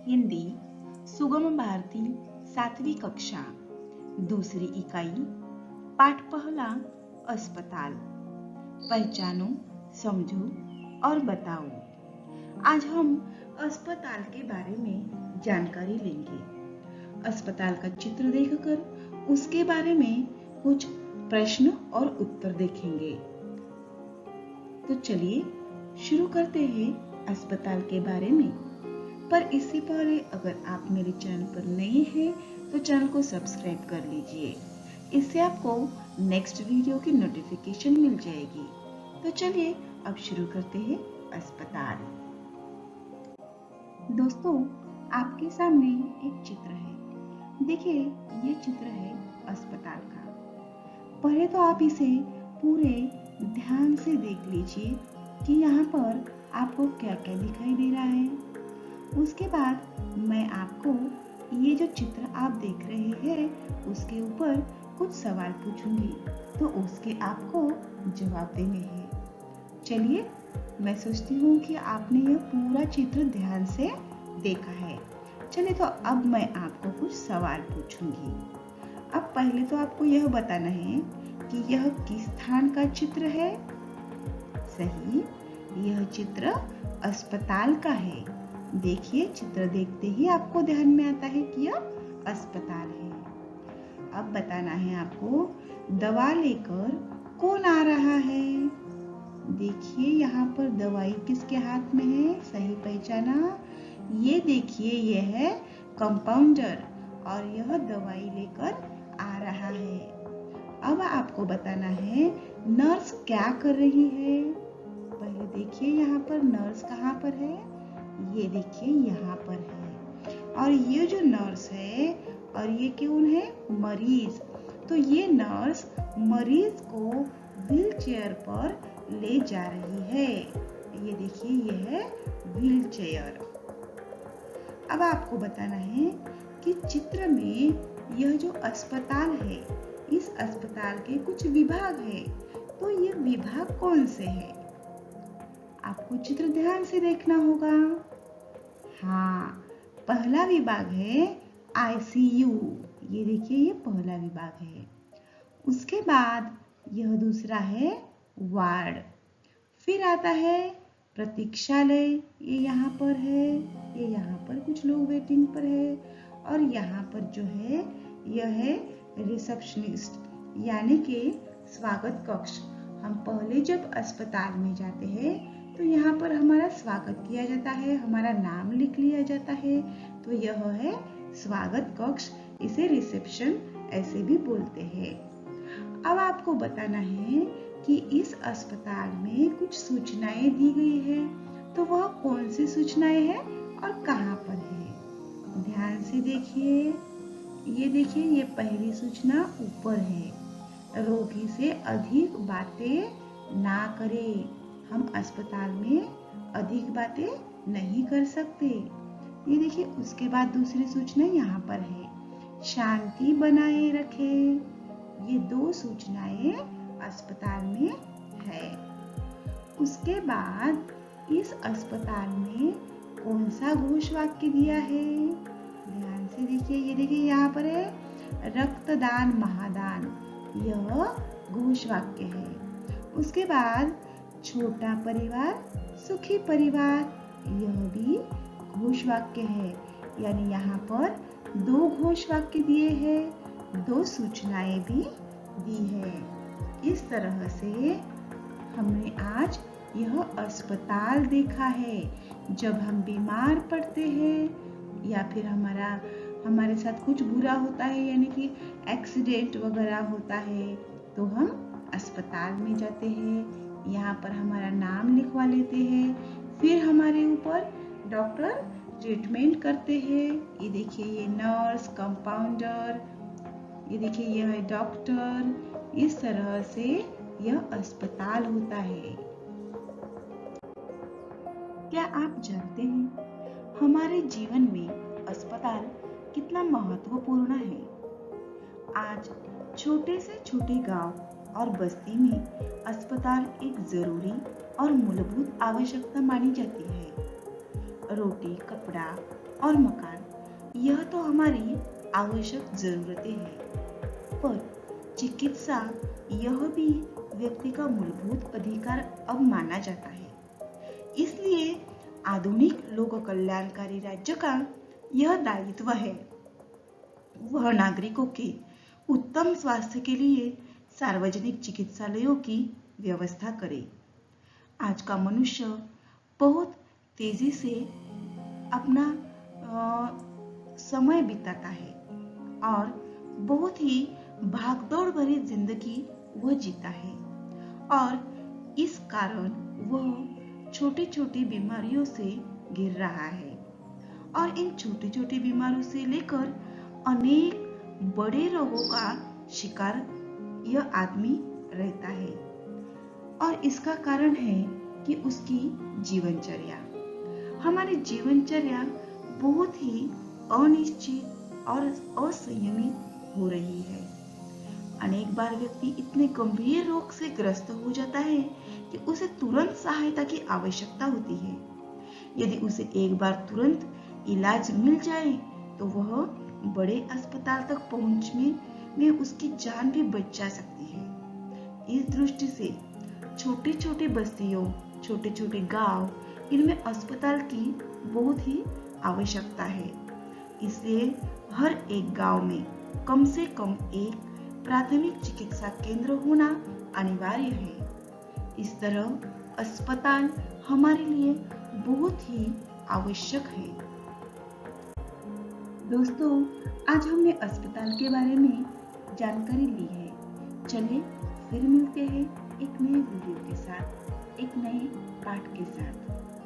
हिंदी सुगम भारती 7वीं कक्षा दूसरी इकाई पाठ पहला अस्पताल। पहचानो, समझो और बताओ। आज हम अस्पताल के बारे में जानकारी लेंगे। अस्पताल का चित्र देखकर उसके बारे में कुछ प्रश्न और उत्तर देखेंगे। तो चलिए शुरू करते हैं अस्पताल के बारे में। पर इससे पहले अगर आप मेरे चैनल पर नए हैं तो चैनल को सब्सक्राइब कर लीजिए। इससे आपको नेक्स्ट वीडियो की नोटिफिकेशन मिल जाएगी। तो चलिए अब शुरू करते हैं अस्पताल। दोस्तों, आपके सामने एक चित्र है। देखिए, ये चित्र है अस्पताल का। पहले तो आप इसे पूरे ध्यान से देख लीजिए कि यहाँ पर आपको क्या क्या दिखाई दे रहा है। उसके बाद मैं आपको ये जो चित्र आप देख रहे हैं उसके ऊपर कुछ सवाल पूछूंगी, तो उसके आपको जवाब देने हैं। चलिए, मैं सोचती हूँ कि आपने ये पूरा चित्र ध्यान से देखा है। चलिए, तो अब मैं आपको कुछ सवाल पूछूंगी। अब पहले तो आपको यह बताना है कि यह किस स्थान का चित्र है। सही, यह चित्र अस्पताल का है। देखिए, चित्र देखते ही आपको ध्यान में आता है कि यह अस्पताल है। अब बताना है आपको, दवा लेकर कौन आ रहा है। देखिए, यहाँ पर दवाई किसके हाथ में है। सही पहचाना। ये देखिए, यह है कंपाउंडर और यह दवाई लेकर आ रहा है। अब आपको बताना है नर्स क्या कर रही है। पहले देखिए, यहाँ पर नर्स कहाँ पर है। ये देखिए, यहाँ पर है। और ये जो नर्स है और ये कौन है, मरीज। तो ये नर्स मरीज को व्हील चेयर पर ले जा रही है। ये देखिए, ये है व्हील चेयर। अब आपको बताना है कि चित्र में यह जो अस्पताल है, इस अस्पताल के कुछ विभाग है। तो ये विभाग कौन से है, आपको चित्र ध्यान से देखना होगा। हाँ, पहला विभाग है आईसीयू। ये देखिए, ये पहला विभाग है। उसके बाद यह दूसरा है वार्ड। फिर आता है प्रतीक्षालय। ये यहाँ पर है। ये यहाँ पर कुछ लोग वेटिंग पर है। और यहाँ पर जो है यह है रिसेप्शनिस्ट, यानी कि स्वागत कक्ष। हम पहले जब अस्पताल में जाते हैं तो यहाँ पर हमारा स्वागत किया जाता है, हमारा नाम लिख लिया जाता है। तो यह है स्वागत कक्ष। इसे रिसेप्शन ऐसे भी बोलते हैं। अब आपको बताना है कि इस अस्पताल में कुछ सूचनाएं दी गई है। तो वह कौन सी सूचनाएं हैं और कहाँ पर है। ध्यान से देखिए। ये देखिए, ये पहली सूचना ऊपर है, रोगी से अधिक बातें ना करें। हम अस्पताल में अधिक बातें नहीं कर सकते। ये देखिए, उसके बाद दूसरी सूचना यहाँ पर है, शांति बनाए रखें। ये दो सूचनाएं अस्पताल में है। उसके बाद इस अस्पताल में कौन सा घोष वाक्य दिया है। ध्यान से देखिए। ये देखिए, यहाँ पर है रक्तदान महादान। यह घोष वाक्य है। उसके बाद छोटा परिवार सुखी परिवार, यह भी घोष वाक्य है। यानी यहाँ पर दो घोष वाक्य दिए हैं, दो सूचनाएं भी दी है। इस तरह से हमने आज यह अस्पताल देखा है। जब हम बीमार पड़ते हैं या फिर हमारे साथ कुछ बुरा होता है, यानी कि एक्सीडेंट वगैरह होता है, तो हम अस्पताल में जाते हैं। यहाँ पर हमारा नाम लिखवा लेते हैं। फिर हमारे ऊपर डॉक्टर ट्रीटमेंट करते हैं। ये देखिए, ये नर्स, कंपाउंडर, ये देखिए, यह है डॉक्टर। इस तरह से यह अस्पताल होता है। क्या आप जानते हैं हमारे जीवन में अस्पताल कितना महत्वपूर्ण है। आज छोटे से छोटे गांव और बस्ती में अस्पताल एक जरूरी और मूलभूत आवश्यकता मानी जाती है। रोटी, कपड़ा, और मकान, यह तो हमारी आवश्यक जरूरतें हैं, पर चिकित्सा यह भी व्यक्ति का मूलभूत अधिकार अब माना जाता है। इसलिए आधुनिक लोक कल्याणकारी राज्य का यह दायित्व है, वह नागरिकों के उत्तम स्वास्थ्य के लिए सार्वजनिक चिकित्सालयों की व्यवस्था करे। आज का मनुष्य बहुत तेजी से अपना समय बिताता है और बहुत ही भागदौड़ भरी जिंदगी वह जीता है, और इस कारण वह छोटी छोटी बीमारियों से घिर रहा है, और इन छोटी छोटी बीमारियों से लेकर अनेक बड़े रोगों का शिकार यह आदमी रहता है। और इसका कारण है कि उसकी जीवनचर्या, हमारी जीवनचर्या बहुत ही अनिश्चित और असंयमित हो रही है। अनेक बार व्यक्ति इतने गंभीर रोग से ग्रस्त हो जाता है कि उसे तुरंत सहायता की आवश्यकता होती है। यदि उसे एक बार तुरंत इलाज मिल जाए तो वह बड़े अस्पताल तक पहुंचने में उसकी जान भी बच जा सकती है। इस दृष्टि से छोटी छोटी बस्तियों, छोटे छोटे गांव, इनमें अस्पताल की बहुत ही आवश्यकता है। इसलिए हर एक गांव में कम से कम एक प्राथमिक चिकित्सा केंद्र होना अनिवार्य है। इस तरह अस्पताल हमारे लिए बहुत ही आवश्यक है। दोस्तों, आज हमने अस्पताल के बारे में जानकारी ली है। चलिए फिर मिलते हैं एक नए वीडियो के साथ, एक नए पाठ के साथ।